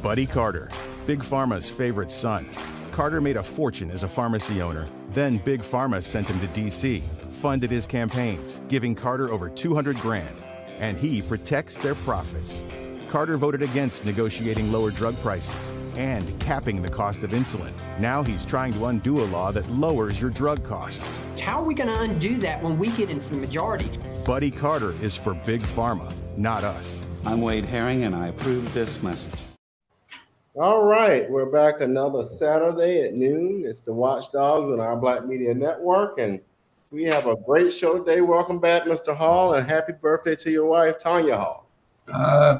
Buddy Carter, Big Pharma's favorite son. Carter made a fortune as a pharmacy owner. Then Big Pharma sent him to D.C., funded his campaigns, giving Carter over $200,000. And he protects their profits. Carter voted against negotiating lower drug prices and capping the cost of insulin. Now he's trying to undo a law that lowers your drug costs. How are we going to undo that when we get into the majority? Buddy Carter is for Big Pharma, not us. I'm Wade Herring, and I approve this message. All right, we're back another Saturday at noon. It's the Watchdogs on our Black Media Network, and we have a great show today. Welcome back, Mr. Hall, and happy birthday to your wife, Tanya Hall.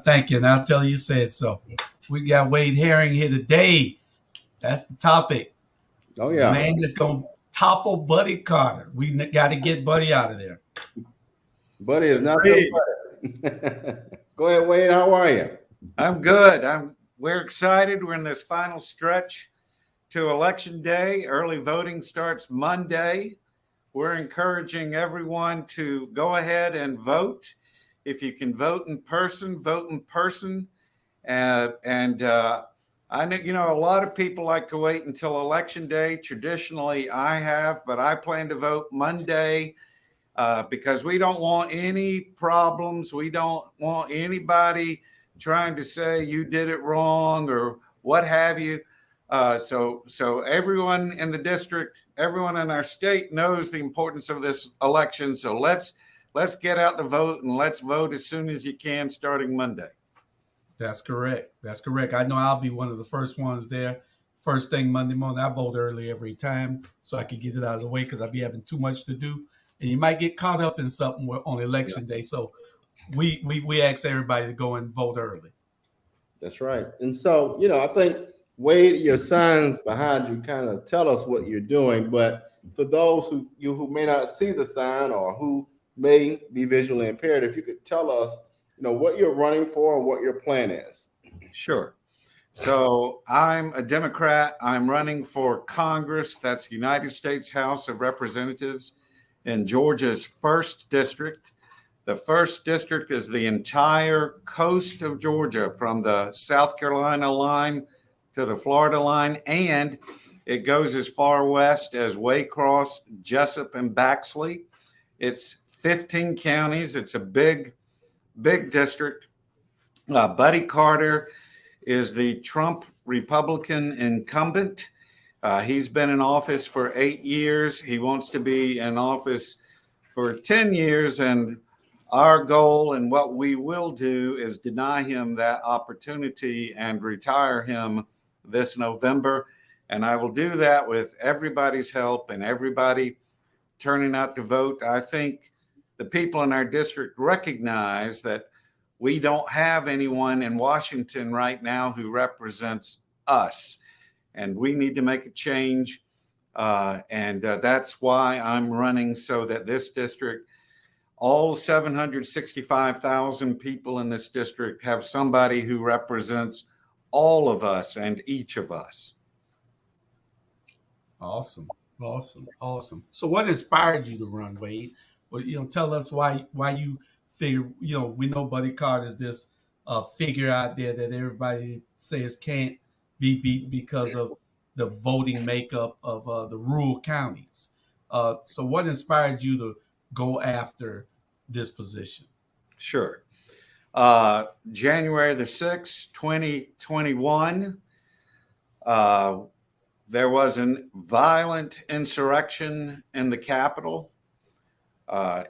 Thank you, and I'll tell you said so. We got Wade Herring here today. That's the topic. Oh, yeah. Man that's going to topple Buddy Carter. We got to get Buddy out of there. Buddy is not your buddy. Go ahead, Wade. How are you? I'm good. We're excited. We're in this final stretch to Election Day. Early voting starts Monday. We're encouraging everyone to go ahead and vote. If you can vote in person, vote in person. I know, a lot of people like to wait until Election Day. Traditionally, I have, but I plan to vote Monday because we don't want any problems. We don't want anybody trying to say you did it wrong or what have you. So everyone in the district, everyone in our state knows the importance of this election. So let's get out the vote and let's vote as soon as you can starting Monday. That's correct. I know I'll be one of the first ones there. First thing Monday morning, I vote early every time so I can get it out of the way because I'll be having too much to do. And you might get caught up in something on Election Day. So we ask everybody to go and vote early. That's right. And so, I think, Wade, your signs behind you kind of tell us what you're doing. But for those who may not see the sign or who may be visually impaired, if you could tell us, what you're running for and what your plan is. Sure. So I'm a Democrat. I'm running for Congress. That's United States House of Representatives in Georgia's 1st District. The 1st District is the entire coast of Georgia from the South Carolina line to the Florida line, and it goes as far west as Waycross, Jessup, and Baxley. It's 15 counties. It's a big district. Buddy Carter is the Trump Republican incumbent. He's been in office for 8 years. He wants to be in office for 10 years, and our goal and what we will do is deny him that opportunity and retire him this November. And I will do that with everybody's help and everybody turning out to vote. I think the people in our district recognize that we don't have anyone in Washington right now who represents us, and we need to make a change. And that's why I'm running, so that this district, all 765,000 people in this district, have somebody who represents all of us and each of us. Awesome. So what inspired you to run, Wade? Well, tell us why you figure, we know Buddy Carter is this figure out there that everybody says can't be beaten because of the voting makeup of the rural counties. So what inspired you to go after this position? Sure. January the 6th, 2021, there was a violent insurrection in the Capitol.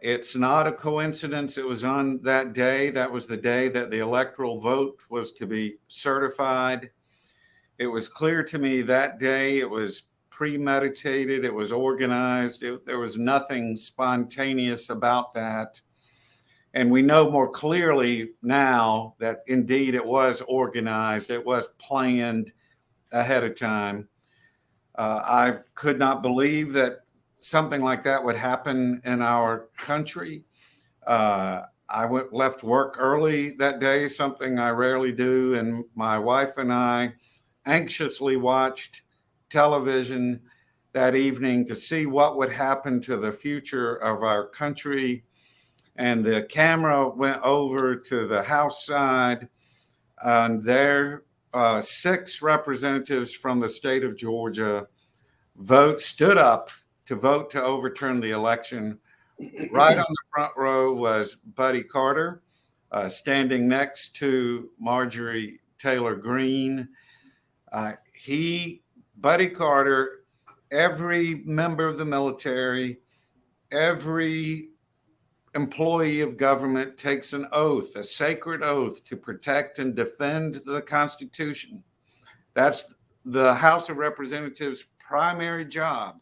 It's not a coincidence. It was on that day. That was the day that the electoral vote was to be certified. It was clear to me that day it was premeditated. It was organized. There was nothing spontaneous about that. And we know more clearly now that indeed it was organized. It was planned ahead of time. I could not believe that something like that would happen in our country. Left work early that day, something I rarely do, and my wife and I anxiously watched television that evening to see what would happen to the future of our country. And the camera went over to the House side, and there 6 representatives from the state of Georgia stood up to vote to overturn the election. Right on the front row was Buddy Carter, standing next to Marjorie Taylor Greene. Buddy Carter, every member of the military, every employee of government takes an oath, a sacred oath, to protect and defend the Constitution. That's the House of Representatives' primary job.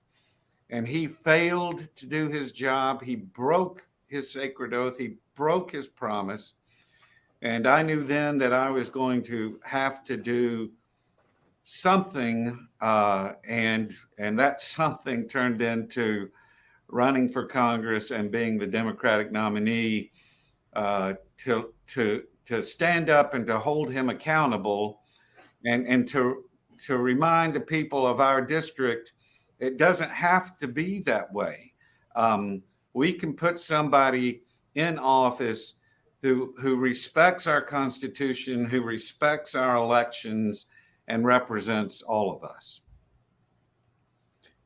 And he failed to do his job. He broke his sacred oath. He broke his promise. And I knew then that I was going to have to do something. And that something turned into running for Congress and being the Democratic nominee, to stand up and to hold him accountable, and to remind the people of our district, it doesn't have to be that way. We can put somebody in office who respects our Constitution, who respects our elections, and represents all of us.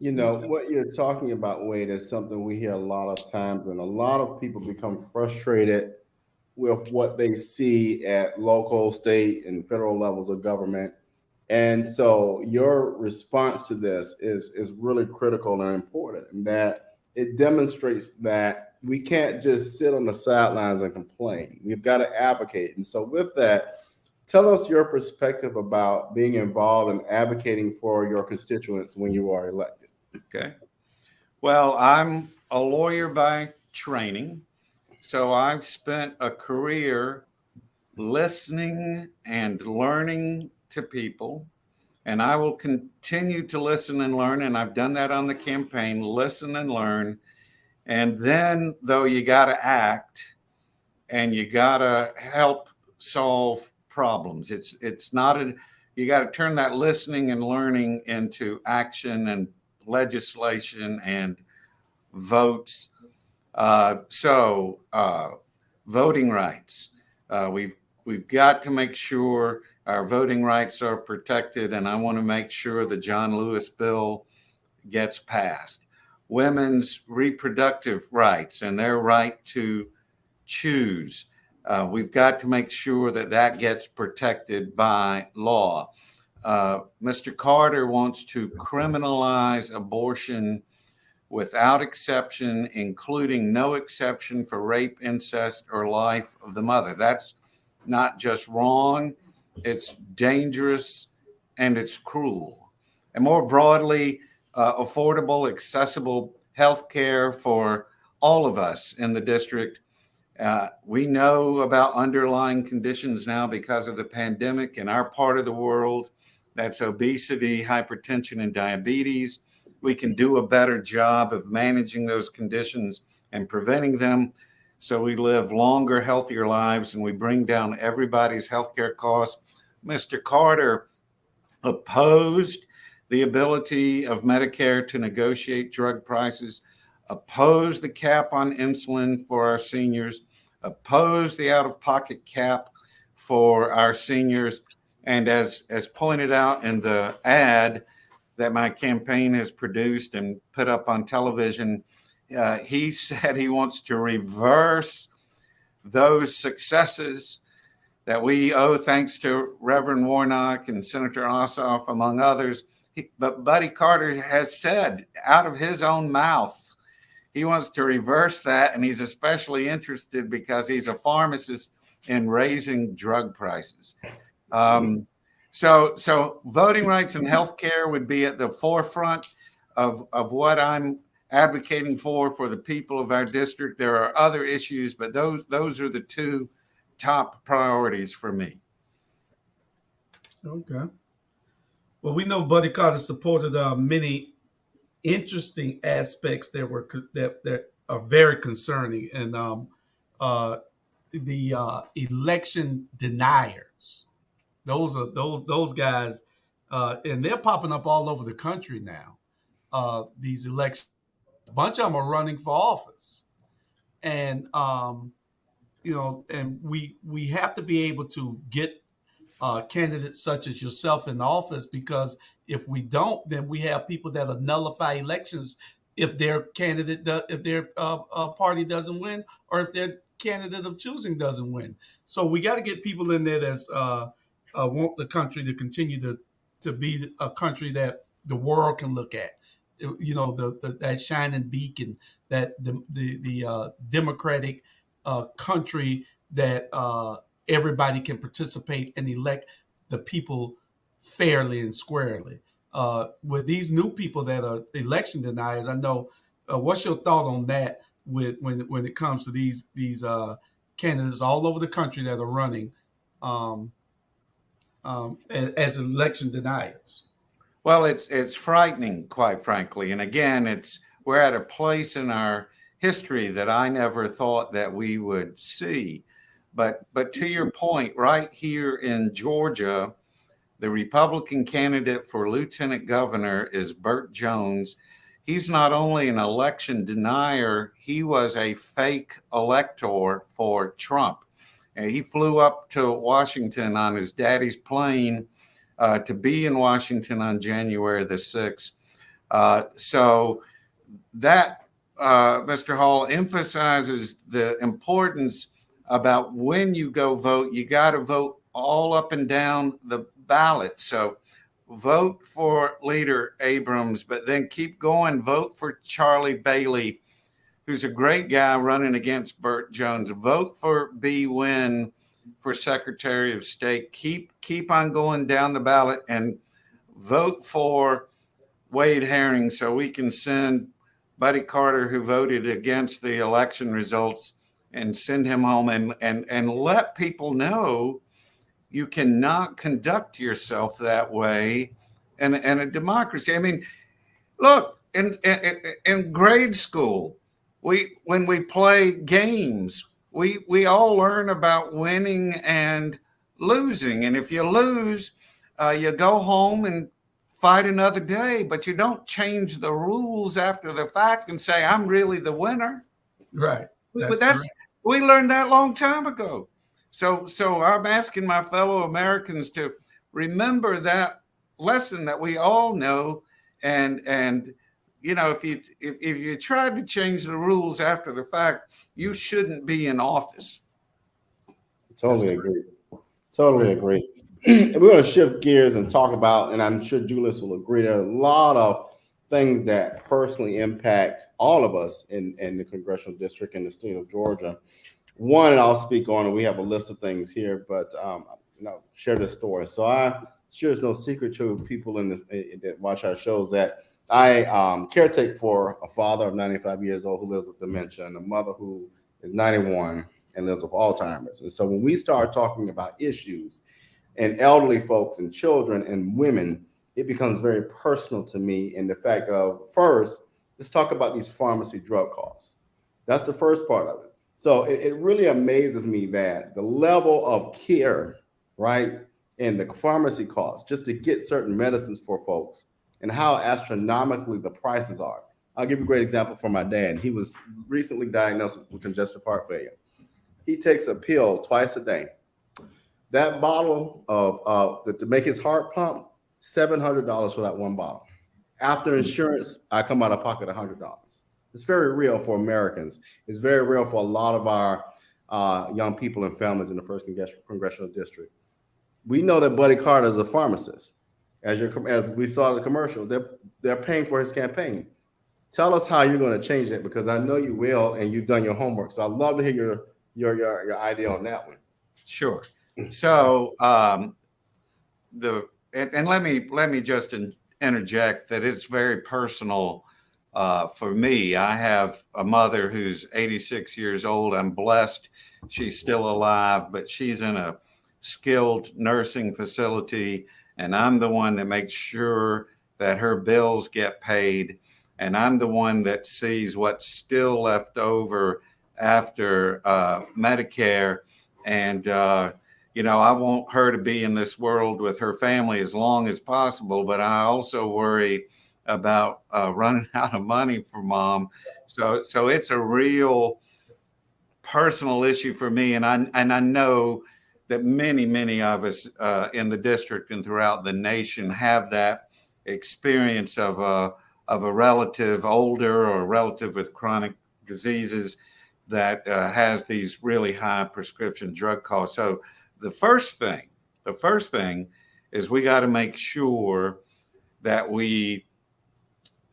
You know, what you're talking about, Wade, is something we hear a lot of times, and a lot of people become frustrated with what they see at local, state, and federal levels of government. And so your response to this is really critical and important, and that it demonstrates that we can't just sit on the sidelines and complain. We've got to advocate. And so with that, tell us your perspective about being involved and advocating for your constituents when you are elected. Okay. Well, I'm a lawyer by training, so I've spent a career listening and learning to people, and I will continue to listen and learn, and I've done that on the campaign, listen and learn. And then, though, you got to act, and you got to help solve problems. It's not you got to turn that listening and learning into action and legislation and votes. Voting rights. We've got to make sure our voting rights are protected, and I want to make sure the John Lewis bill gets passed. Women's reproductive rights and their right to choose. We've got to make sure that gets protected by law. Mr. Carter wants to criminalize abortion without exception, including no exception for rape, incest, or life of the mother. That's not just wrong, it's dangerous, and it's cruel. And more broadly, affordable, accessible health care for all of us in the district. We know about underlying conditions now because of the pandemic in our part of the world. That's obesity, hypertension, and diabetes. We can do a better job of managing those conditions and preventing them, so we live longer, healthier lives, and we bring down everybody's healthcare costs. Mr. Carter opposed the ability of Medicare to negotiate drug prices, opposed the cap on insulin for our seniors, opposed the out-of-pocket cap for our seniors. And as pointed out in the ad that my campaign has produced and put up on television, he said he wants to reverse those successes that we owe thanks to Reverend Warnock and Senator Ossoff, among others. But Buddy Carter has said out of his own mouth, he wants to reverse that, and he's especially interested because he's a pharmacist in raising drug prices. So voting rights and healthcare would be at the forefront of what I'm advocating for the people of our district. There are other issues, but those are the two top priorities for me. Okay. Well, we know Buddy Carter supported many interesting aspects that are very concerning, and the election deniers. Those guys, and they're popping up all over the country now. These elections, a bunch of them are running for office, and and we have to be able to get candidates such as yourself in the office, because if we don't, then we have people that'll nullify elections if their candidate, if their party doesn't win, or if their candidate of choosing doesn't win. So we got to get people in there that's want the country to continue to be a country that the world can look at. You know, that shining beacon, that the democratic country that everybody can participate and elect the people fairly and squarely. With these new people that are election deniers, I know. What's your thought on that? When it comes to these candidates all over the country that are running as election deniers? Well, it's frightening, quite frankly. And again, we're at a place in our history that I never thought that we would see. But to your point, right here in Georgia, the Republican candidate for lieutenant governor is Burt Jones. He's not only an election denier, he was a fake elector for Trump. And he flew up to Washington on his daddy's plane to be in Washington on January the 6th. So that, Mr. Hall, emphasizes the importance about when you go vote, you got to vote all up and down the ballot. So vote for Leader Abrams, but then keep going. Vote for Charlie Bailey, who's a great guy running against Burt Jones. Vote for B. Wynn for Secretary of State. Keep on going down the ballot and vote for Wade Herring so we can send Buddy Carter, who voted against the election results, and send him home and let people know you cannot conduct yourself that way in a democracy. I mean, look, in grade school, when we play games, we all learn about winning and losing. And if you lose, you go home and fight another day, but you don't change the rules after the fact and say, I'm really the winner. Right. We learned that a long time ago. So I'm asking my fellow Americans to remember that lesson that we all know. And you know, if you tried to change the rules after the fact, you shouldn't be in office. Totally agree. Totally agree. And we're going to shift gears and talk about, and I'm sure Julius will agree, there are a lot of things that personally impact all of us in the congressional district in the state of Georgia. One, and I'll speak on, and we have a list of things here, but share this story. So I'm sure it's no secret to people in this that watch our shows that I caretake for a father of 95 years old who lives with dementia and a mother who is 91 and lives with Alzheimer's. And so when we start talking about issues and elderly folks and children and women, it becomes very personal to me in the fact of, first, let's talk about these pharmacy drug costs. That's the first part of it. So it really amazes me that the level of care, right, and the pharmacy costs just to get certain medicines for folks and how astronomically the prices are. I'll give you a great example from my dad. He was recently diagnosed with congestive heart failure. He takes a pill twice a day. That bottle to make his heart pump, $700 for that one bottle. After insurance, I come out of pocket $100. It's very real for Americans. It's very real for a lot of our young people and families in the first congressional district. We know that Buddy Carter is a pharmacist. As we saw in the commercial, they're paying for his campaign. Tell us how you're going to change that, because I know you will, and you've done your homework. So I'd love to hear your idea on that one. Sure. So and let me just interject that it's very personal for me. I have a mother who's 86 years old. I'm blessed she's still alive, but she's in a skilled nursing facility, and I'm the one that makes sure that her bills get paid, and I'm the one that sees what's still left over after Medicare. And I want her to be in this world with her family as long as possible, but I also worry about running out of money for mom. So it's a real personal issue for me, and I know that many of us in the district and throughout the nation have that experience of a relative older or a relative with chronic diseases that has these really high prescription drug costs. So the first thing is we got to make sure that we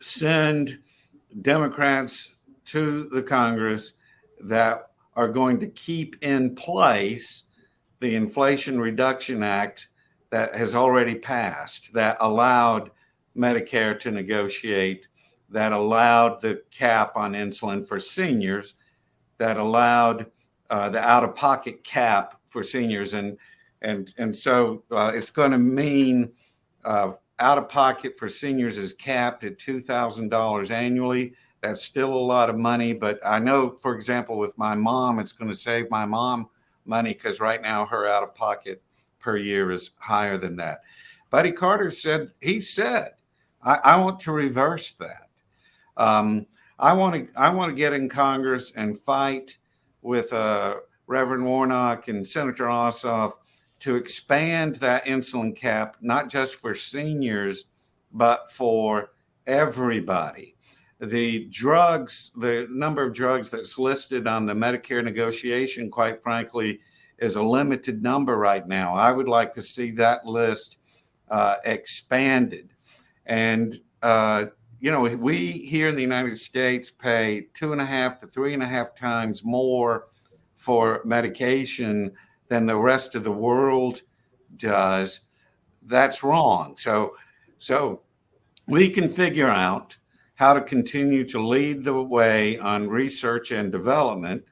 send Democrats to the Congress that are going to keep in place the Inflation Reduction Act that has already passed, that allowed Medicare to negotiate, that allowed the cap on insulin for seniors, that allowed the out-of-pocket cap for seniors. And so it's going to mean out-of-pocket for seniors is capped at $2,000 annually. That's still a lot of money, but I know, for example, with my mom, it's going to save my mom money because right now her out-of-pocket per year is higher than that. Buddy Carter said, I want to reverse that. I want to get in Congress and fight with Reverend Warnock and Senator Ossoff to expand that insulin cap, not just for seniors, but for everybody. The number of drugs that's listed on the Medicare negotiation, quite frankly, is a limited number right now. I would like to see that list expanded. And, we here in the United States pay 2.5 to 3.5 times more for medication than the rest of the world does. That's wrong. So we can figure out how to continue to lead the way on research and development.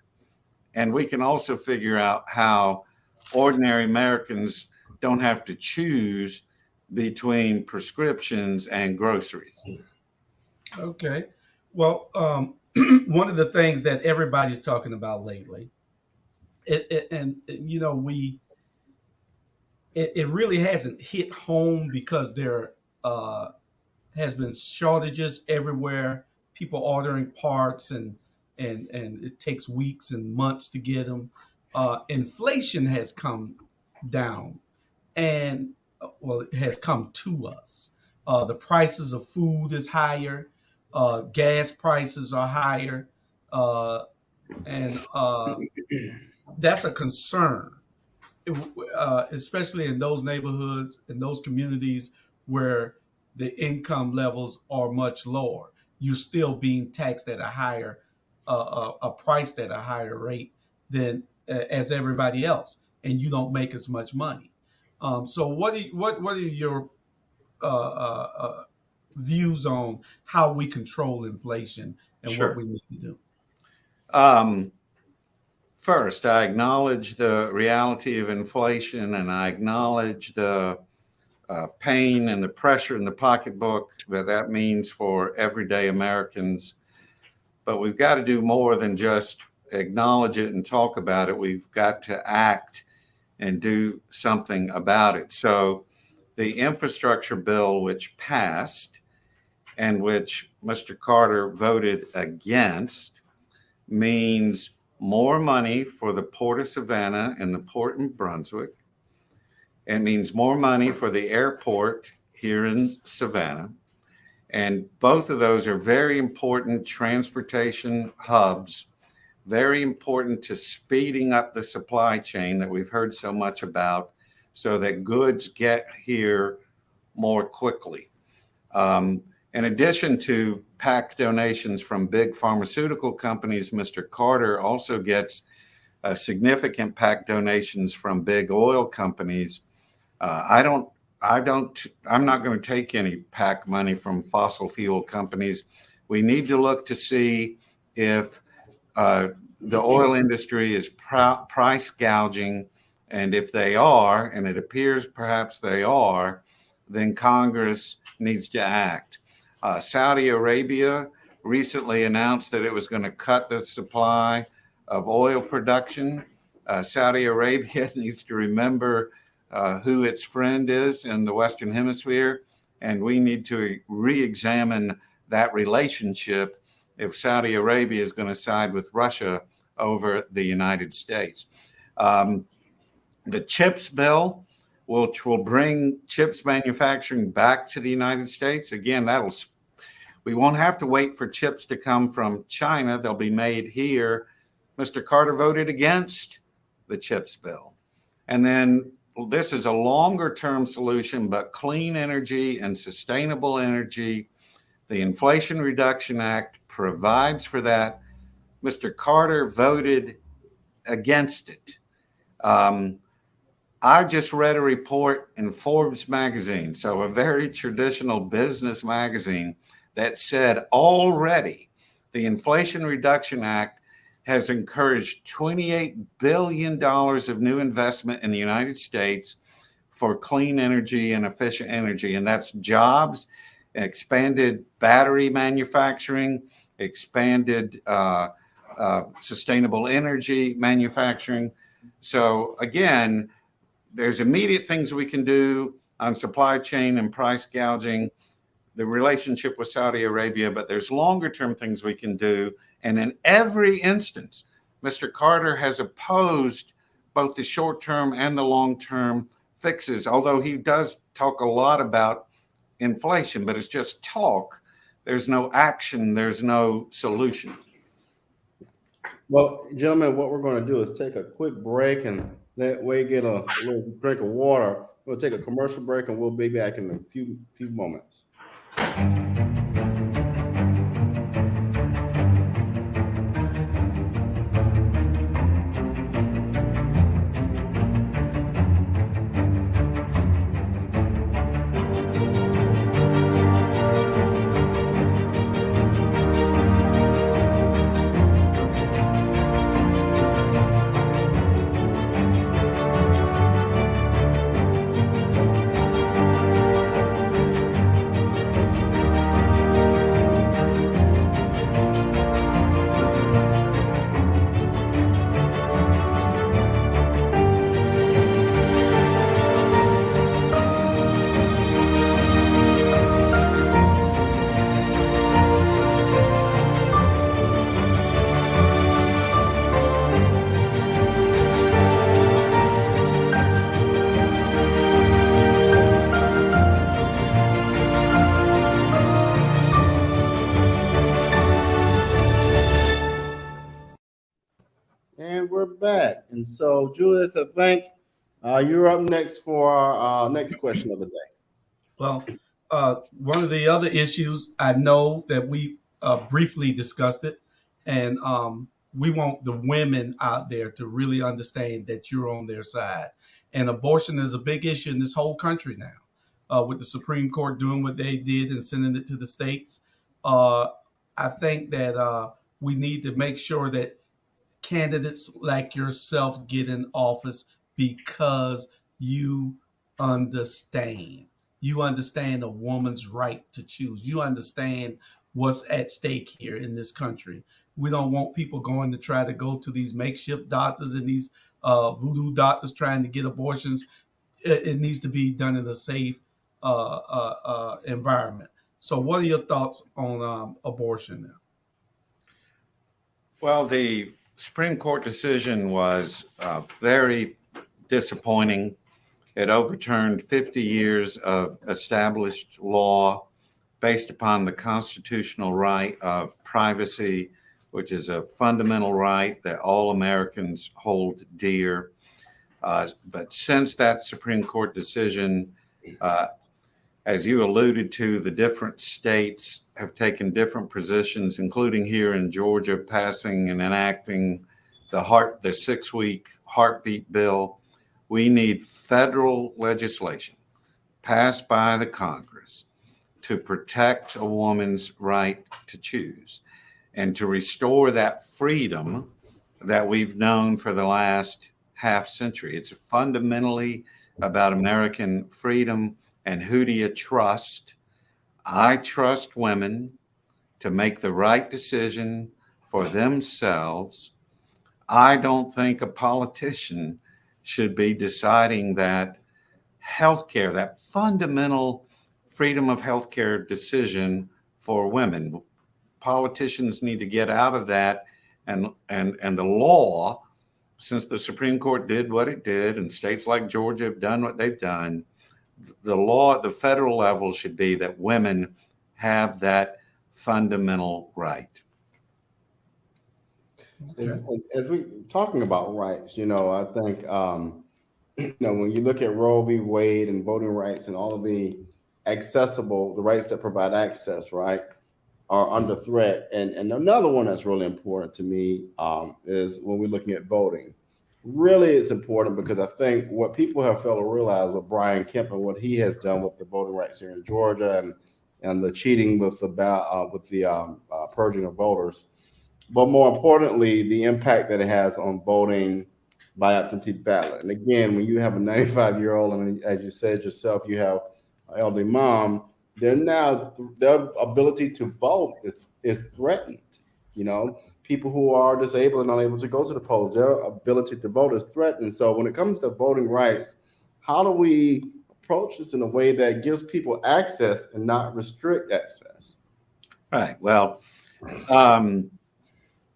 And we can also figure out how ordinary Americans don't have to choose between prescriptions and groceries. Okay. Well, one of the things that everybody's talking about lately, it really hasn't hit home because there has been shortages everywhere. People ordering parts and it takes weeks and months to get them. Inflation has come down, and it has come to us. The prices of food is higher. Gas prices are higher, and that's a concern, especially in those neighborhoods, in those communities where the income levels are much lower. You're still being taxed at a higher, priced at a higher rate than as everybody else, and you don't make as much money. So, what are your views on how we control inflation and Sure. what we need to do? First, I acknowledge the reality of inflation, and I acknowledge the pain and the pressure in the pocketbook that means for everyday Americans. But we've got to do more than just acknowledge it and talk about it. We've got to act and do something about it. So the infrastructure bill, which passed and which Mr. Carter voted against, means more money for the Port of Savannah and the Port in Brunswick. It means more money for the airport here in Savannah. And both of those are very important transportation hubs, very important to speeding up the supply chain that we've heard so much about so that goods get here more quickly. In addition to PAC donations from big pharmaceutical companies, Mr. Carter also gets significant PAC donations from big oil companies. I'm not going to take any PAC money from fossil fuel companies. We need to look to see if the oil industry is price gouging, and if they are, and it appears perhaps they are, then Congress needs to act. Saudi Arabia recently announced that it was going to cut the supply of oil production. Saudi Arabia needs to remember who its friend is in the Western Hemisphere, and we need to re-examine that relationship if Saudi Arabia is going to side with Russia over the United States. The CHIPS bill, which will bring chips manufacturing back to the United States. Again, we won't have to wait for chips to come from China. They'll be made here. Mr. Carter voted against the CHIPS bill. And then this is a longer term solution, but clean energy and sustainable energy. The Inflation Reduction Act provides for that. Mr. Carter voted against it. I just read a report in Forbes magazine, so a very traditional business magazine, that said already the Inflation Reduction Act has encouraged $28 billion of new investment in the United States for clean energy and efficient energy. And that's jobs, expanded battery manufacturing, expanded sustainable energy manufacturing. So again, there's immediate things we can do on supply chain and price gouging, the relationship with Saudi Arabia, but there's longer term things we can do. And in every instance, Mr. Carter has opposed both the short term and the long term fixes, although he does talk a lot about inflation, but it's just talk. There's no action, there's no solution. Well, gentlemen, what we're going to do is take a quick break and let Wade get a little drink of water. We'll take a commercial break and we'll be back in a few moments. And we're back. And so, Julius, I think you're up next for our next question of the day. Well, one of the other issues, I know that we briefly discussed it, and we want the women out there to really understand that you're on their side. And abortion is a big issue in this whole country now, with the Supreme Court doing what they did and sending it to the states. I think that we need to make sure that candidates like yourself get in office because you understand. You understand a woman's right to choose. You understand what's at stake here in this country. We don't want people going to try to go to these makeshift doctors and these voodoo doctors trying to get abortions. It needs to be done in a safe environment. So what are your thoughts on abortion now? Well, the Supreme Court decision was very disappointing. It overturned 50 years of established law based upon the constitutional right of privacy, which is a fundamental right that all Americans hold dear. But since that Supreme Court decision, as you alluded to, the different states have taken different positions, including here in Georgia, passing and enacting the 6-week heartbeat bill. We need federal legislation passed by the Congress to protect a woman's right to choose and to restore that freedom that we've known for the last half century. It's fundamentally about American freedom. And who do you trust? I trust women to make the right decision for themselves. I don't think a politician should be deciding that healthcare, that fundamental freedom of healthcare decision for women. Politicians need to get out of that, and the law since the Supreme Court did what it did and states like Georgia have done what they've done, the law at the federal level should be that women have that fundamental right. Okay. And as we talking about rights, I think when you look at Roe v. Wade and voting rights and all of the rights that provide access, right, are under threat. And another one that's really important to me is when we're looking at voting. Really, it's important because I think what people have failed to realize with Brian Kemp and what he has done with the voting rights here in Georgia and the cheating with the purging of voters, but more importantly, the impact that it has on voting by absentee ballot. And again, when you have a 95-year-old, and as you said yourself, you have an elderly mom, their ability to vote is threatened. People who are disabled and unable to go to the polls, their ability to vote is threatened. So when it comes to voting rights, how do we approach this in a way that gives people access and not restrict access? Right. Well,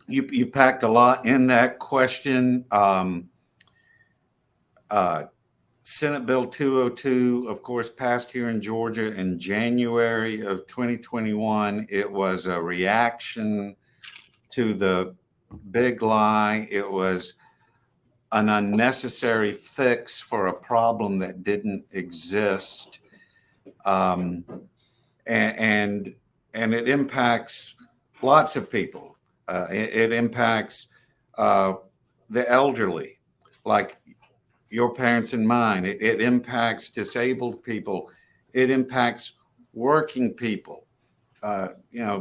you packed a lot in that question. Senate Bill 202, of course, passed here in Georgia in January of 2021. It was a reaction to the big lie. It was an unnecessary fix for a problem that didn't exist. And it impacts lots of people. It impacts the elderly, like your parents and mine. It impacts disabled people. It impacts working people.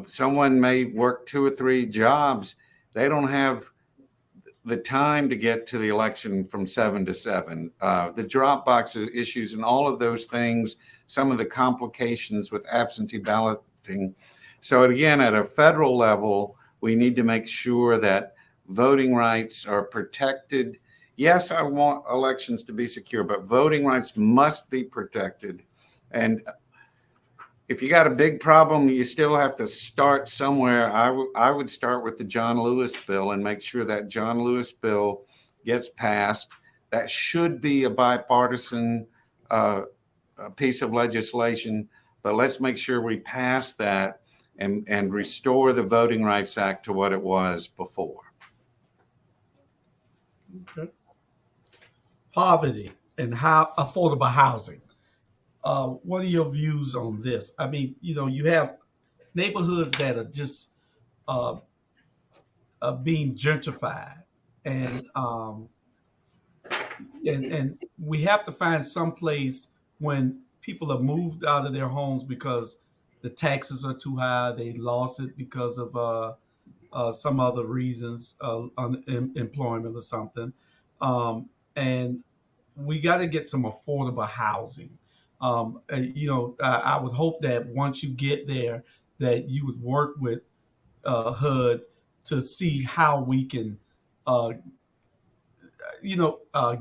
Someone may work 2 or 3 jobs. They don't have the time to get to the election from 7 to 7. The drop box issues and all of those things, some of the complications with absentee balloting. So again, at a federal level, we need to make sure that voting rights are protected. Yes, I want elections to be secure, but voting rights must be protected. And if you got a big problem, you still have to start somewhere. I would start with the John Lewis bill and make sure that John Lewis bill gets passed. That should be a bipartisan piece of legislation, but let's make sure we pass that and restore the Voting Rights Act to what it was before. Okay. Poverty and how affordable housing. What are your views on this? I mean, you have neighborhoods that are just being gentrified, and we have to find some place when people are moved out of their homes because the taxes are too high. They lost it because of some other reasons, unemployment or something, and we got to get some affordable housing. I would hope that once you get there, that you would work with HUD to see how we can,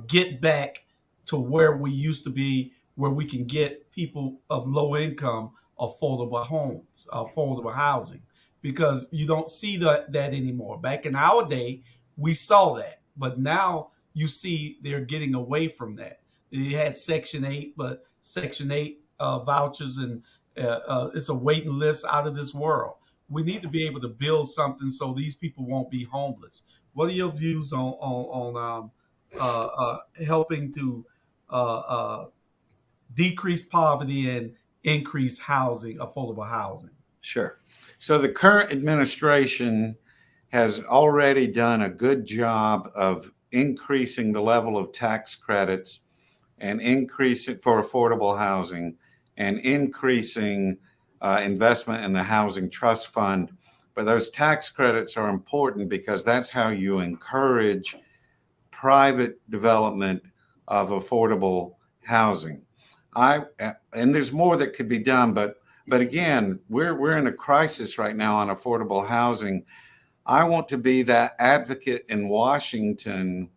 get back to where we used to be, where we can get people of low income affordable homes, affordable housing, because you don't see that anymore. Back in our day, we saw that, but now you see they're getting away from that. They had Section 8, but Section 8 vouchers, and it's a waiting list out of this world. We need to be able to build something so these people won't be homeless. What are your views on helping to decrease poverty and increase housing, affordable housing? Sure. So the current administration has already done a good job of increasing the level of tax credits and increase it for affordable housing and increasing investment in the housing trust fund. But those tax credits are important because that's how you encourage private development of affordable housing. And there's more that could be done, but again, we're in a crisis right now on affordable housing. I want to be that advocate in Washington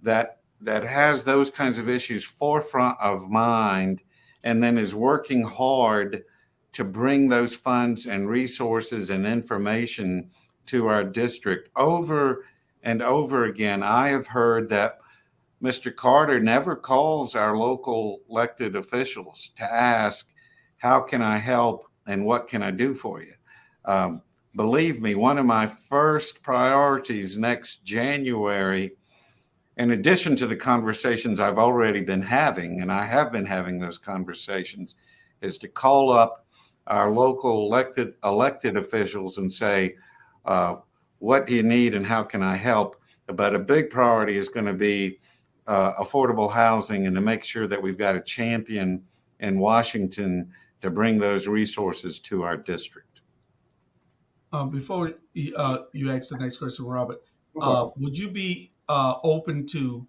that has those kinds of issues forefront of mind, and then is working hard to bring those funds and resources and information to our district over and over again, I have heard that Mr. Carter never calls our local elected officials to ask, how can I help and what can I do for you? Believe me, one of my first priorities next January, in addition to the conversations I've already been having, and I have been having those conversations, is to call up our local elected officials and say, what do you need and how can I help? But a big priority is going to be affordable housing, and to make sure that we've got a champion in Washington to bring those resources to our district. Before you ask the next question, Robert, would you be open to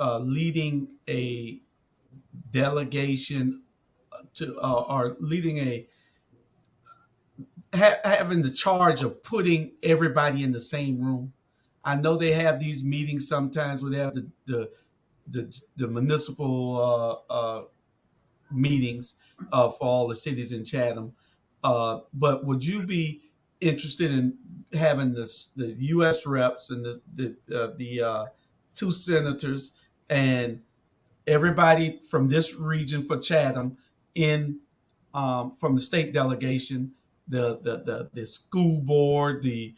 leading a delegation to or leading a having the charge of putting everybody in the same room? I know they have these meetings sometimes where they have the municipal meetings for all the cities in Chatham. But would you be interested in having the U.S. reps and the two senators and everybody from this region for Chatham in from the state delegation, the school board, the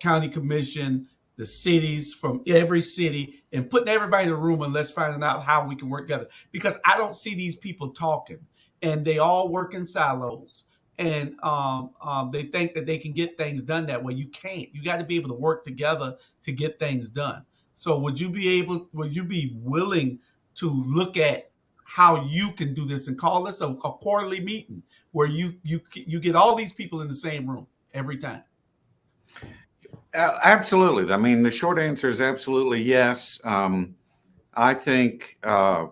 county commission, the cities from every city, and putting everybody in the room and let's find out how we can work together? Because I don't see these people talking, and they all work in silos, and they think that they can get things done that way. You can't. You got to be able to work together to get things done. So would you be willing to look at how you can do this and call this a quarterly meeting where you get all these people in the same room every time? Absolutely. I mean, the short answer is absolutely yes. I think the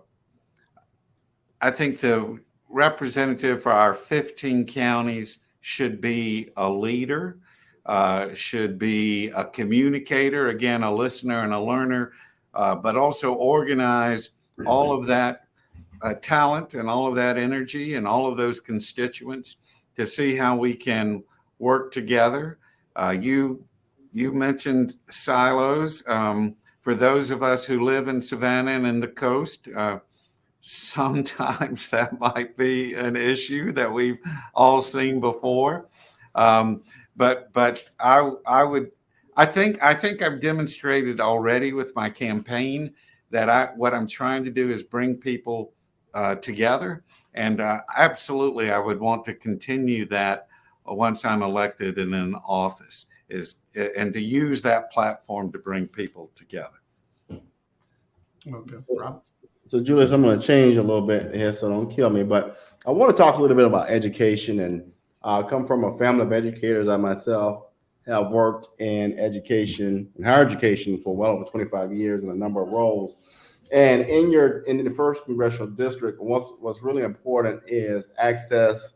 representative for our 15 counties should be a leader, should be a communicator, again, a listener and a learner, but also organize all of that talent and all of that energy and all of those constituents to see how we can work together. You mentioned silos. For those of us who live in Savannah and in the coast, sometimes that might be an issue that we've all seen before. But I think I've demonstrated already with my campaign that what I'm trying to do is bring people together, and absolutely I would want to continue that once I'm elected and in office, and to use that platform to bring people together. Okay, Rob. So, Julius, I'm going to change a little bit here, so don't kill me. But I want to talk a little bit about education, and I come from a family of educators. I myself have worked in education and higher education for well over 25 years in a number of roles. And in the first congressional district, what's really important is access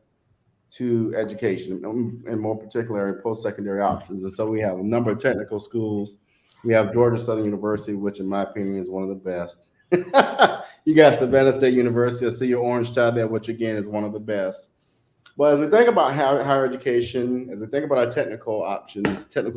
to education, and more particularly post-secondary options. And so we have a number of technical schools. We have Georgia Southern University, which in my opinion is one of the best. You got Savannah State University. I see your orange tie there, which again is one of the best. But as we think about higher education, as we think about our technical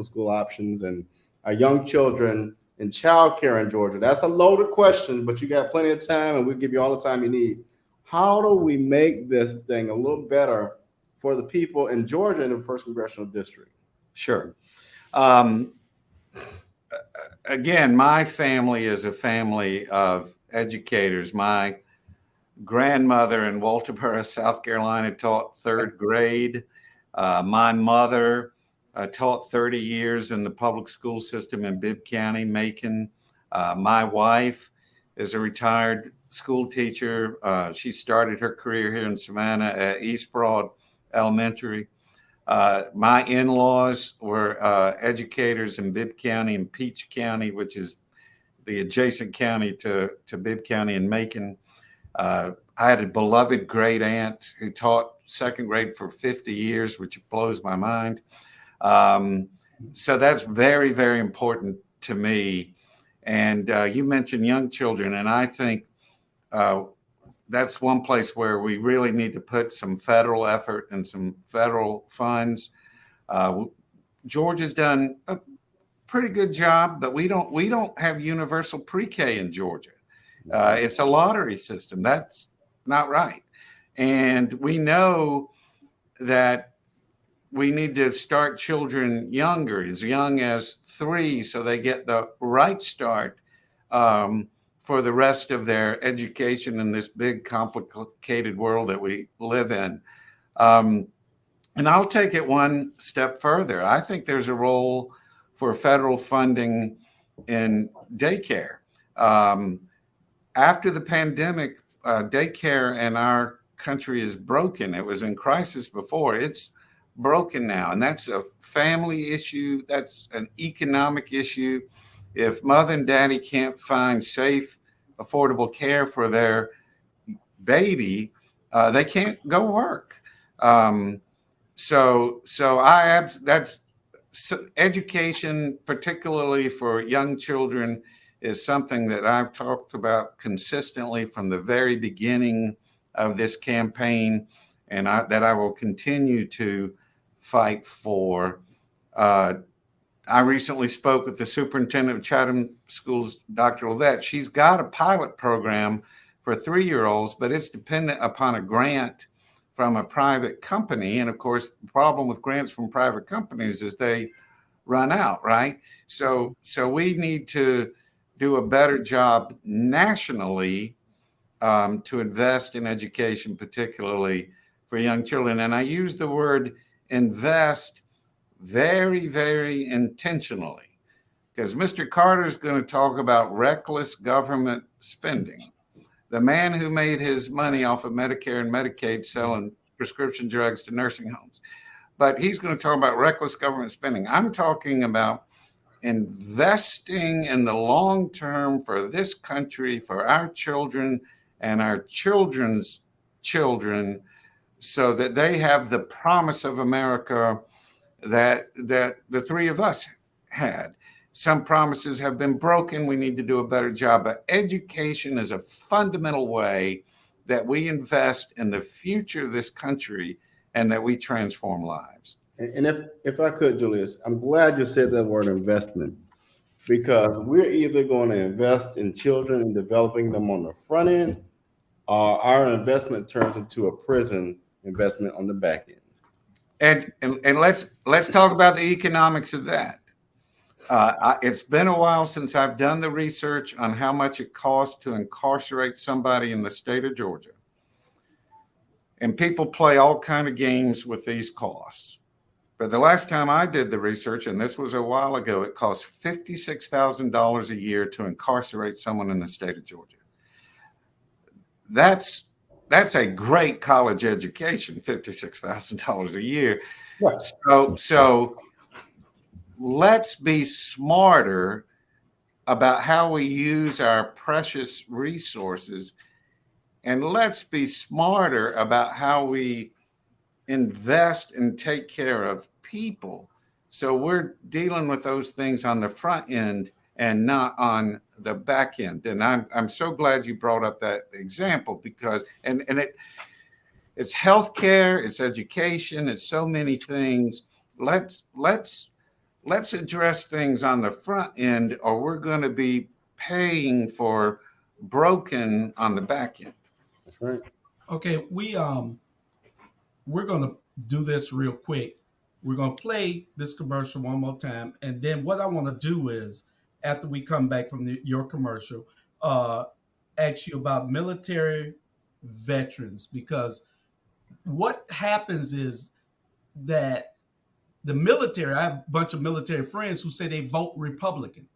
school options, and our young children in childcare in Georgia, that's a loaded question, but you got plenty of time, and we'll give you all the time you need. How do we make this thing a little better for the people in Georgia in the first congressional district? Sure. Again, my family is a family of educators. My grandmother in Walterboro, South Carolina, taught third grade. My mother taught 30 years in the public school system in Bibb County, Macon. My wife is a retired school teacher. She started her career here in Savannah at East Broad Elementary. My in-laws were educators in Bibb County and Peach County, which is the adjacent county to Bibb County and Macon. I had a beloved great aunt who taught second grade for 50 years, which blows my mind. So that's very, very important to me. And you mentioned young children, and I think that's one place where we really need to put some federal effort and some federal funds. Georgia's done pretty good job, but we don't have universal pre-K in Georgia. It's a lottery system. That's not right. And we know that we need to start children younger, as young as 3, so they get the right start for the rest of their education in this big, complicated world that we live in. And I'll take it one step further. I think there's a role for federal funding in daycare. After the pandemic, daycare in our country is broken. It was in crisis before. It's broken now, and that's a family issue. That's an economic issue. If mother and daddy can't find safe, affordable care for their baby, they can't go work. So education, particularly for young children, is something that I've talked about consistently from the very beginning of this campaign, and that I will continue to fight for. I recently spoke with the superintendent of Chatham Schools, Dr. Levette. She's got a pilot program for 3-year-olds, but it's dependent upon a grant from a private company. And of course, the problem with grants from private companies is they run out, right? So we need to do a better job nationally to invest in education, particularly for young children. And I use the word invest very, very intentionally, because Mr. Carter is going to talk about reckless government spending. The man who made his money off of Medicare and Medicaid selling prescription drugs to nursing homes. But he's going to talk about reckless government spending. I'm talking about investing in the long term for this country, for our children and our children's children, so that they have the promise of America that the 3 of us had. Some promises have been broken. We need to do a better job. But education is a fundamental way that we invest in the future of this country and that we transform lives. And if I could, Julius, I'm glad you said that word investment, because we're either going to invest in children and developing them on the front end, or our investment turns into a prison investment on the back end. And let's talk about the economics of that. It's been a while since I've done the research on how much it costs to incarcerate somebody in the state of Georgia. And people play all kinds of games with these costs. But the last time I did the research, and this was a while ago, it cost $56,000 a year to incarcerate someone in the state of Georgia. That's a great college education, $56,000 a year. Right. So let's be smarter about how we use our precious resources, and let's be smarter about how we invest and take care of people. So we're dealing with those things on the front end and not on the back end. And I'm so glad you brought up that example, because it's healthcare, it's education, it's so many things. Let's address things on the front end, or we're going to be paying for broken on the back end. That's right. Okay, we're going to do this real quick. We're going to play this commercial one more time, and then what I want to do is, after we come back from your commercial, ask you about military veterans, because what happens is that the military, I have a bunch of military friends who say they vote Republican.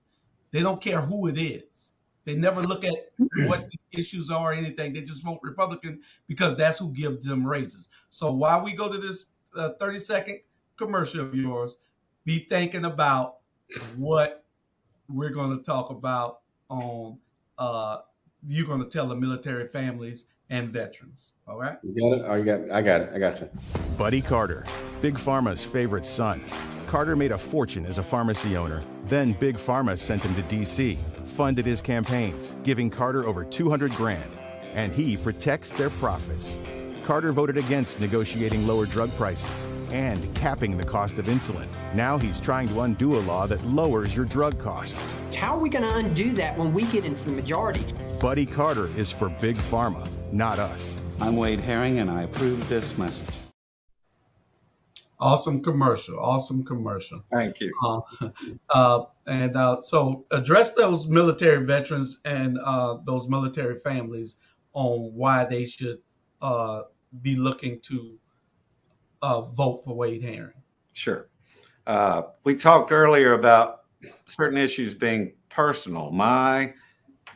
They don't care who it is. They never look at what the issues are or anything. They just vote Republican because that's who gives them raises. So while we go to this 30-second commercial of yours, be thinking about what we're going to talk about on, you're going to tell the military families and veterans. All right? You got it? Oh, you got it. I got it. I got you. Buddy Carter, Big Pharma's favorite son. Carter made a fortune as a pharmacy owner. Then Big Pharma sent him to D.C., funded his campaigns, giving Carter over $200,000. And he protects their profits. Carter voted against negotiating lower drug prices and capping the cost of insulin. Now he's trying to undo a law that lowers your drug costs. How are we going to undo that when we get into the majority? Buddy Carter is for Big Pharma, not us. I'm Wade Herring, and I approve this message. Awesome commercial. Awesome commercial. Thank you. So address those military veterans and those military families on why they should be looking to vote for Wade Herring. Sure. We talked earlier about certain issues being personal. My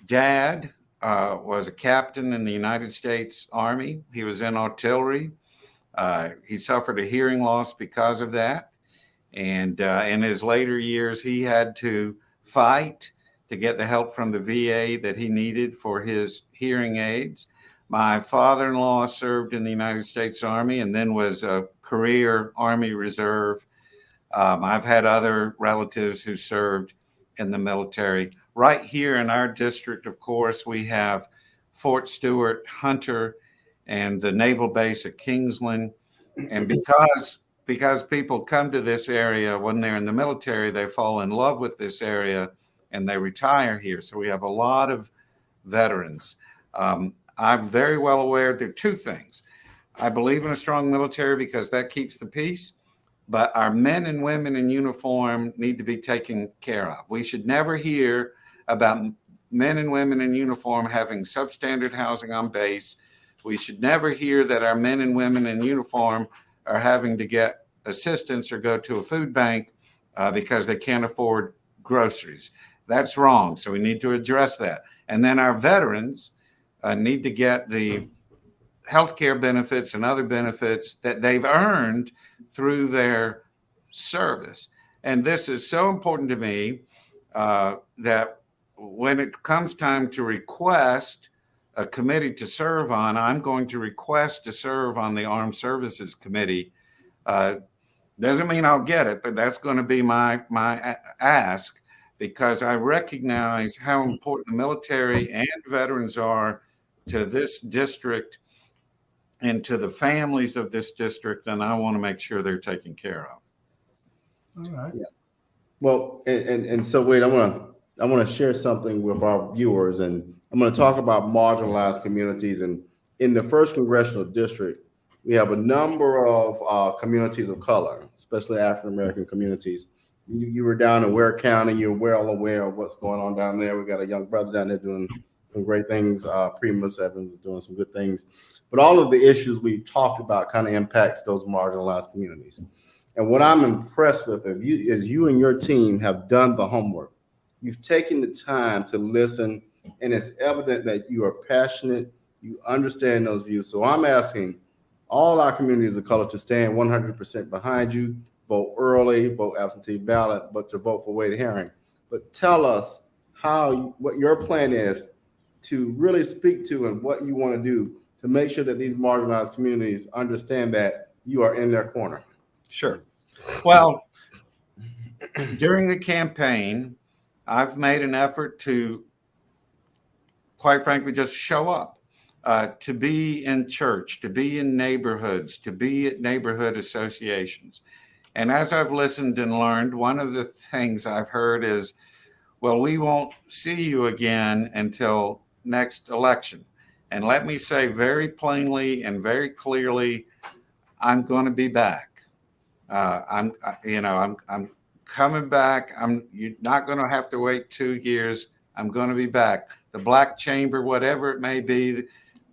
dad was a captain in the United States Army. He was in artillery. He suffered a hearing loss because of that. And in his later years, he had to fight to get the help from the VA that he needed for his hearing aids. My father-in-law served in the United States Army and then was a career Army Reserve. I've had other relatives who served in the military. Right here in our district, of course, we have Fort Stewart, Hunter, and the naval base at Kingsland. And because people come to this area when they're in the military, they fall in love with this area and they retire here. So we have a lot of veterans. I'm very well aware there are two things. I believe in a strong military because that keeps the peace, but our men and women in uniform need to be taken care of. We should never hear about men and women in uniform having substandard housing on base. We should never hear that our men and women in uniform are having to get assistance or go to a food bank because they can't afford groceries. That's wrong. So we need to address that. And then our veterans need to get the healthcare benefits and other benefits that they've earned through their service. And this is so important to me that when it comes time to request a committee to serve on, I'm going to request to serve on the Armed Services Committee. Doesn't mean I'll get it, but that's going to be my ask, because I recognize how important the military and veterans are to this district and to the families of this district, and I want to make sure they're taken care of. All right. Yeah. Well, and so Wade, I want to share something with our viewers, and I'm going to talk about marginalized communities. And in the first congressional district, we have a number of communities of color, especially African American communities. You were down in Ware County. You're well aware of what's going on down there. We got a young brother down there doing some great things. Primus Evans is doing some good things. But all of the issues we've talked about kind of impacts those marginalized communities. And what I'm impressed with is you and your team have done the homework. You've taken the time to listen, and it's evident that you are passionate. You understand those views. So I'm asking all our communities of color to stand 100% behind you, vote early, vote absentee ballot, but to vote for Wade Herring. But tell us what your plan is to really speak to and what you want to do to make sure that these marginalized communities understand that you are in their corner. Sure. Well, during the campaign, I've made an effort to, quite frankly, just show up, to be in church, to be in neighborhoods, to be at neighborhood associations. And as I've listened and learned, one of the things I've heard is, well, we won't see you again until next election. And let me say very plainly and very clearly, I'm going to be back. I'm coming back. You're not going to have to wait 2 years. I'm going to be back. The Black Chamber, whatever it may be,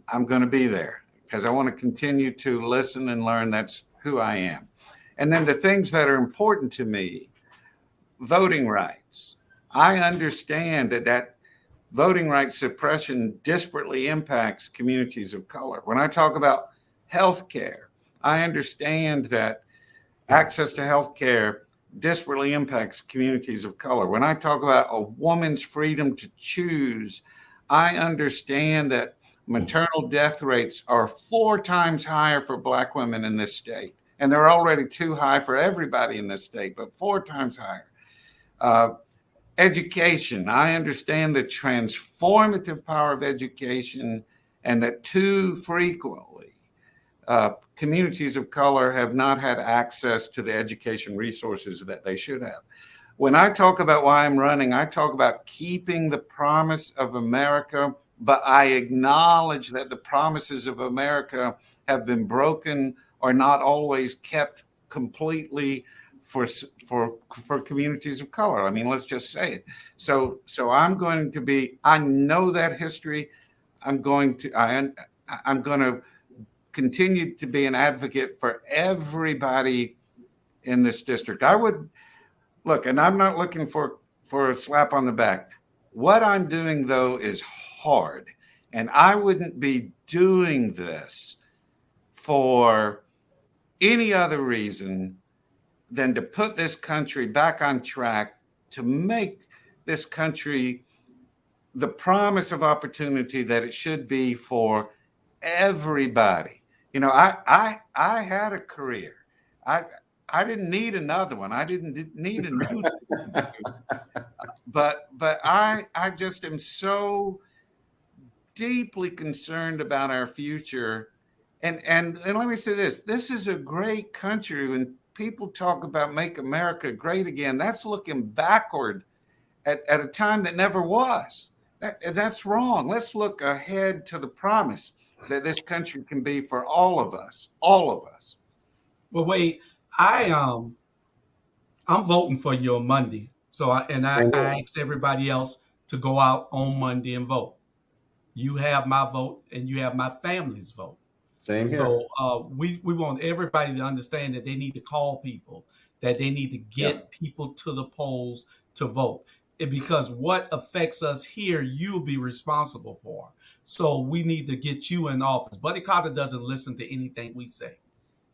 I'm going to be there because I want to continue to listen and learn. That's who I am. And then the things that are important to me, voting rights. I understand that voting rights suppression disparately impacts communities of color. When I talk about health care, I understand that access to health care disparately impacts communities of color. When I talk about a woman's freedom to choose, I understand that maternal death rates are 4 times higher for Black women in this state. And they're already too high for everybody in this state, but 4 times higher. Education. I understand the transformative power of education, and that too frequently communities of color have not had access to the education resources that they should have. When I talk about why I'm running, I talk about keeping the promise of America, but I acknowledge that the promises of America have been broken or not always kept completely for communities of color. I mean, let's just say it. So I'm going to be, I know that history. I'm going to continue to be an advocate for everybody in this district. I would look, and I'm not looking for a slap on the back. What I'm doing, though, is hard. And I wouldn't be doing this for any other reason than to put this country back on track, to make this country the promise of opportunity that it should be for everybody. You know, I had a career. I didn't need another one. I didn't need a new but I just am so deeply concerned about our future. And let me say this. This is a great country. When people talk about make America great again, that's looking backward at a time that never was. That's wrong. Let's look ahead to the promise that this country can be for all of us, all of us. Well, wait, I'm voting for you on Monday. So I asked everybody else to go out on Monday and vote. You have my vote and you have my family's vote. Same here. So we want everybody to understand that they need to call people, that they need to get people to the polls to vote. Because what affects us here, you'll be responsible for. So we need to get you in office. Buddy Carter doesn't listen to anything we say.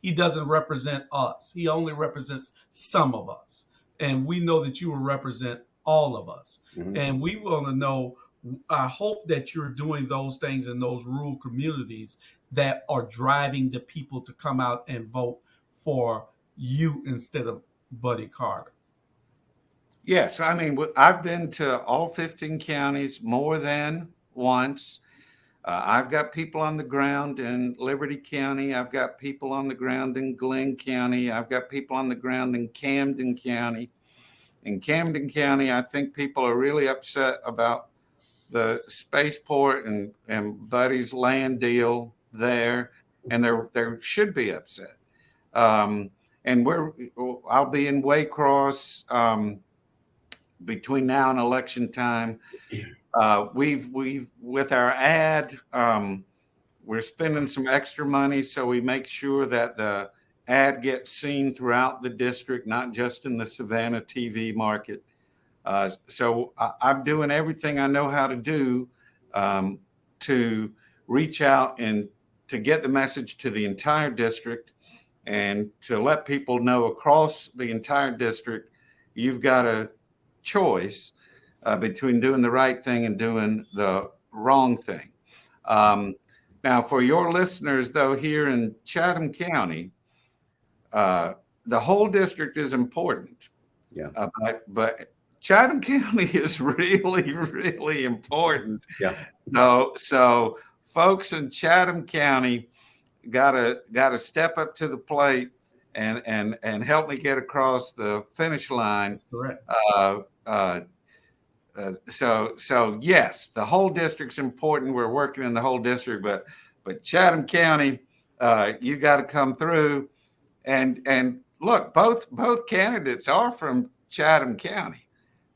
He doesn't represent us. He only represents some of us. And we know that you will represent all of us. Mm-hmm. And we want to know, I hope that you're doing those things in those rural communities that are driving the people to come out and vote for you instead of Buddy Carter. Yes, I mean, I've been to all 15 counties more than once. I've got people on the ground in Liberty County. I've got people on the ground in Glenn County. I've got people on the ground in Camden County. In Camden County, I think people are really upset about the spaceport and Buddy's land deal there, and they should be upset. And I'll be in Waycross between now and election time. We've with our ad, we're spending some extra money so we make sure that the ad gets seen throughout the district, not just in the Savannah TV market. So I'm doing everything I know how to do to reach out and to get the message to the entire district and to let people know across the entire district, you've got a choice between doing the right thing and doing the wrong thing. Now, for your listeners, though, here in Chatham County, the whole district is important. Yeah. But Chatham County is really, really important. Yeah. So folks in Chatham County gotta step up to the plate and help me get across the finish line. That's correct. So yes, the whole district's important. We're working in the whole district, but Chatham County, you got to come through. And look, both candidates are from Chatham County,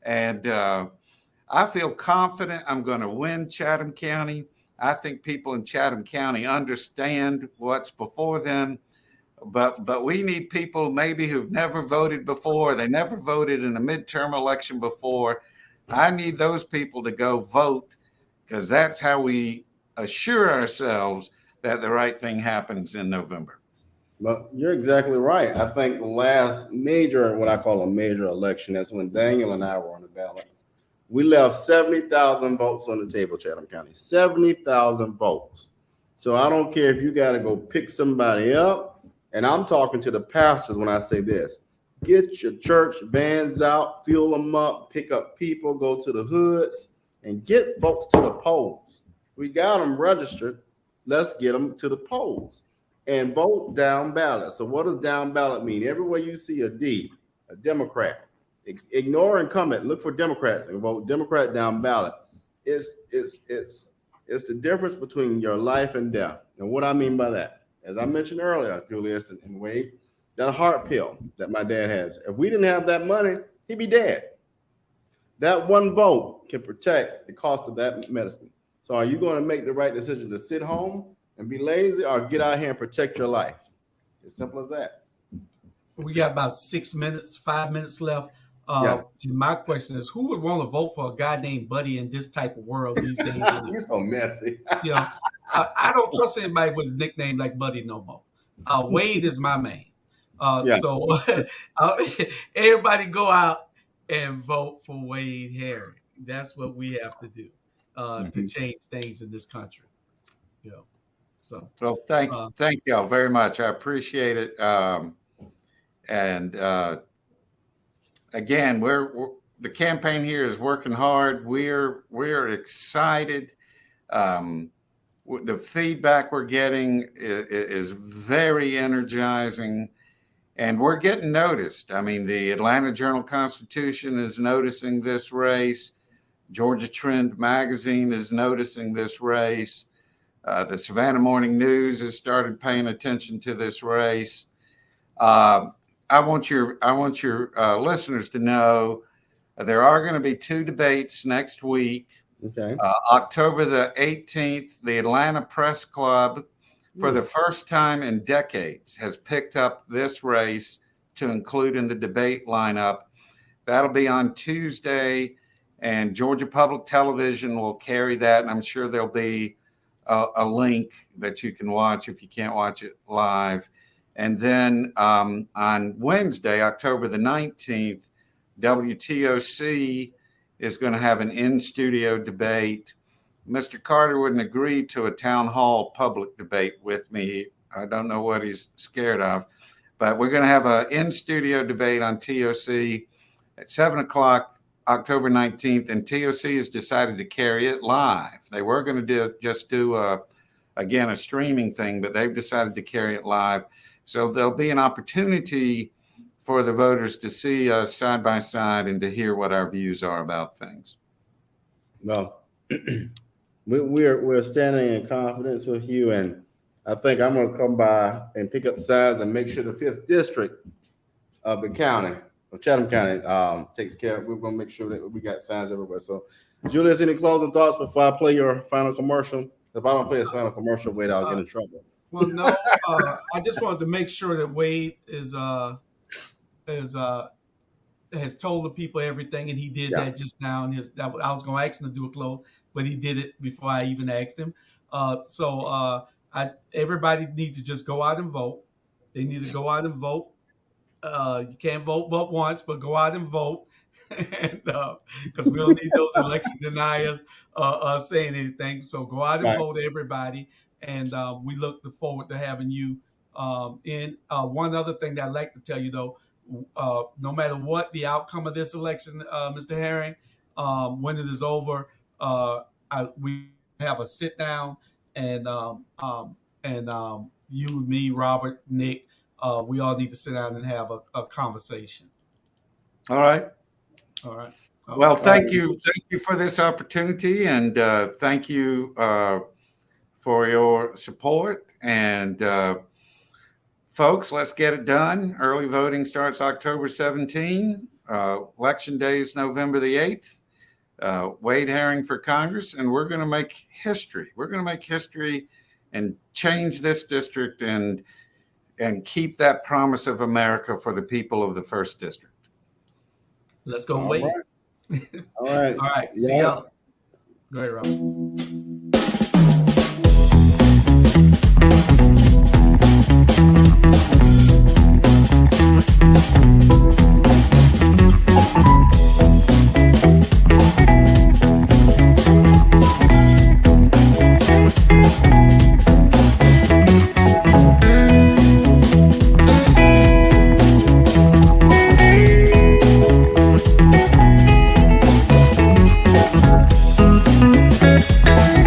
and I feel confident I'm going to win Chatham County. I think people in Chatham County understand what's before them, but we need people maybe who've never voted before. They never voted in a midterm election before. I need those people to go vote, because that's how we assure ourselves that the right thing happens in November. But you're exactly right. I think the last major, what I call a major election, that's when Daniel and I were on the ballot. We left 70,000 votes on the table, Chatham County, 70,000 votes. So I don't care if you got to go pick somebody up. And I'm talking to the pastors when I say this. Get your church vans out, fuel them up, pick up people, go to the hoods, and get folks to the polls. We got them registered. Let's get them to the polls. and vote down ballot. So what does down ballot mean? Everywhere you see a D, a Democrat, ignore incumbent, look for Democrats and vote Democrat down ballot. It's the difference between your life and death. And what I mean by that, as I mentioned earlier, Julius and Wade, that heart pill that my dad has. If we didn't have that money, he'd be dead. That one vote can protect the cost of that medicine. So are you going to make the right decision to sit home and be lazy, or get out here and protect your life? As simple as that. We got about 5 minutes left. And my question is, who would want to vote for a guy named Buddy in this type of world these days? You're so messy. I don't trust anybody with a nickname like Buddy no more. Wade is my man. So everybody go out and vote for Wade Herring. That's what we have to do to change things in this country. So well, thank y'all very much. I appreciate it. Again, the campaign here is working hard. We're excited. The feedback we're getting is very energizing, and we're getting noticed. I mean, the Atlanta Journal-Constitution is noticing this race. Georgia Trend magazine is noticing this race. The Savannah Morning News has started paying attention to this race. I want your listeners to know there are going to be 2 debates next week. Okay. October the 18th, the Atlanta Press Club, for the first time in decades, has picked up this race to include in the debate lineup. That'll be on Tuesday, and Georgia Public Television will carry that, and I'm sure there'll be a link that you can watch if you can't watch it live. And then on Wednesday, October the 19th, WTOC is going to have an in-studio debate. Mr. Carter wouldn't agree to a town hall public debate with me. I don't know what he's scared of, but we're going to have an in-studio debate on TOC at 7 o'clock, October 19th, and TOC has decided to carry it live. They were going to do a streaming thing, but they've decided to carry it live. So there'll be an opportunity for the voters to see us side by side and to hear what our views are about things. Well, we're standing in confidence with you, and I think I'm going to come by and pick up signs and make sure the 5th district of the county, of Chatham County, takes care. We're going to make sure that we got signs everywhere. So, Julius, any closing thoughts before I play your final commercial? If I don't play his final commercial, Wade, I'll get in trouble. Well, no, I just wanted to make sure that Wade has told the people everything, and he did that just now. And I was going to ask him to do a close, but he did it before I even asked him. Everybody needs to just go out and vote. They need to go out and vote. You can't vote but once, but go out and vote, and because we don't need those election deniers saying anything. So go out and vote, everybody. And we look forward to having you in. One other thing that I'd like to tell you, though, no matter what the outcome of this election, Mr. Herring, when it is over, we have a sit down, and you, me, Robert, Nick, we all need to sit down and have a conversation. All right. Well, thank you for this opportunity, and thank you for your support. And folks, let's get it done. Early voting starts October 17. Election day is November the 8th. Wade Herring for Congress, and we're going to make history. We're going to make history and change this district and keep that promise of America for the people of the 1st District. Let's go, Wade. All right. All right. See y'all. Go ahead, Rob. Thank you.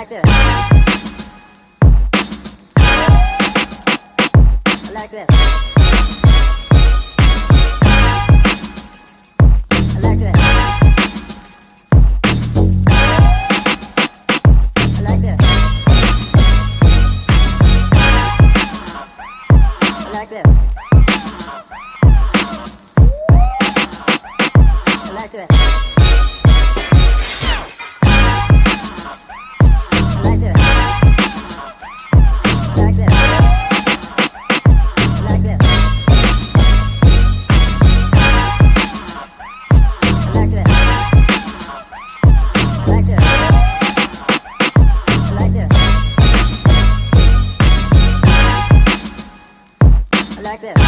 like this. I like this. I like this. I like this. I like this. I like this. Like this.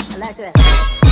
I like this.